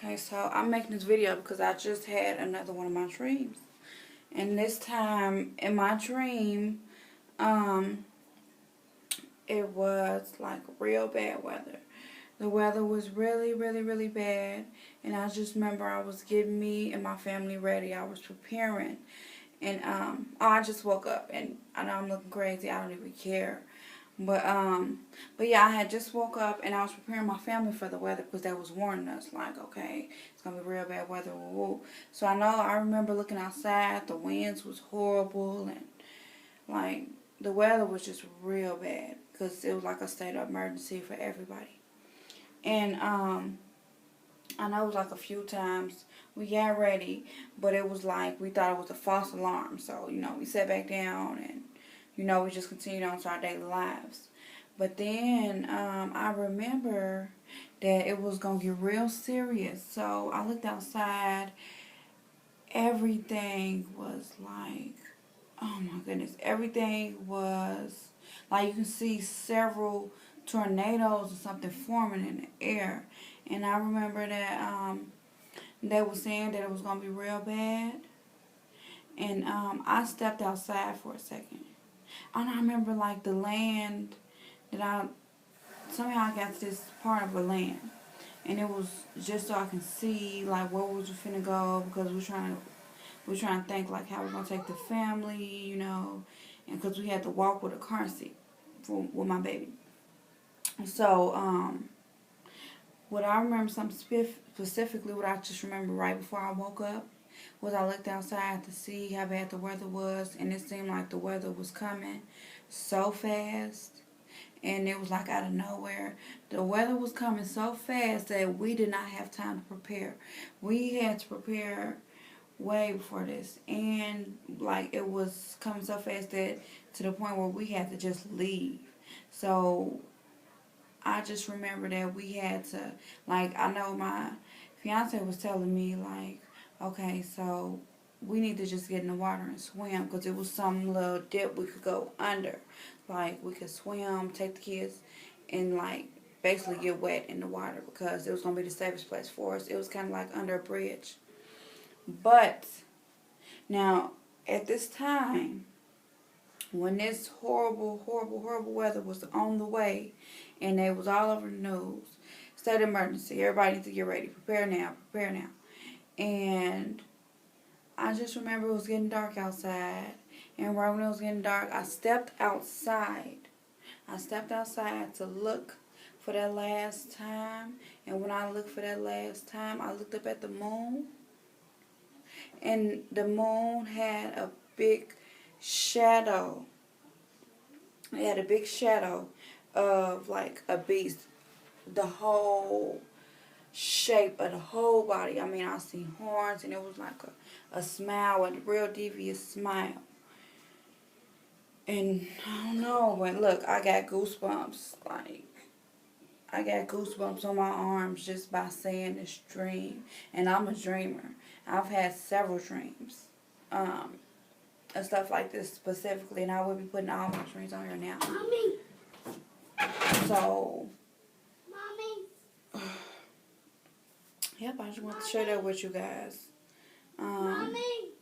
Okay, so I'm making this video because I just had another one of my dreams. And this time in my dream, it was like real bad weather. The weather was really, really, really bad. And I just remember I was getting me and my family ready. I was preparing. And I just woke up and I know I'm looking crazy. I don't even care. But yeah, I had just woke up and I was preparing my family for the weather because that was warning us, like, okay, it's gonna be real bad weather. Woo, woo. So I remember looking outside. The winds was horrible and like the weather was just real bad because it was like a state of emergency for everybody. And I know it was like a few times we got ready, but it was like we thought it was a false alarm. So we sat back down and we just continued on to our daily lives. But then I remember that it was going to get real serious. So I looked outside. Everything was like, oh my goodness. Everything was like you can see several tornadoes or something forming in the air. And I remember that they were saying that it was going to be real bad. And I stepped outside for a second. And I remember like the land that somehow I got to this part of the land. And it was just so I can see like where we was finna go because we're trying to think like how we're going to take the family, and because we had to walk with a car seat with my baby. So, what I remember something specifically, what I just remember right before I woke up, was I looked outside to see how bad the weather was, and it seemed like the weather was coming so fast, and it was like out of nowhere. The weather was coming so fast that we did not have time to prepare. We had to prepare way before this, and like it was coming so fast that to the point where we had to just leave. So I just remember that we had to, like, I know my fiance was telling me, like, okay, so we need to just get in the water and swim because it was some little dip we could go under. Like, we could swim, take the kids, and, like, basically get wet in the water because it was going to be the safest place for us. It was kind of like under a bridge. But, now, at this time, when this horrible, horrible, horrible weather was on the way and it was all over the news, state of emergency, everybody needs to get ready, prepare now, prepare now. And I just remember it was getting dark outside, and right when it was getting dark, I stepped outside. I stepped outside to look for that last time, and when I looked for that last time, I looked up at the moon, and the moon had a big shadow. It had a big shadow of like a beast. The whole shape of the whole body. I mean, I seen horns, and it was like a smile, a real devious smile. And I don't know, but look, I got goosebumps. Like, I got goosebumps on my arms just by saying this dream. And I'm a dreamer. I've had several dreams. And stuff like this specifically, and I will be putting all my dreams on here now. Mommy. So, Mommy. yep, I just want to share that with you guys. Mommy.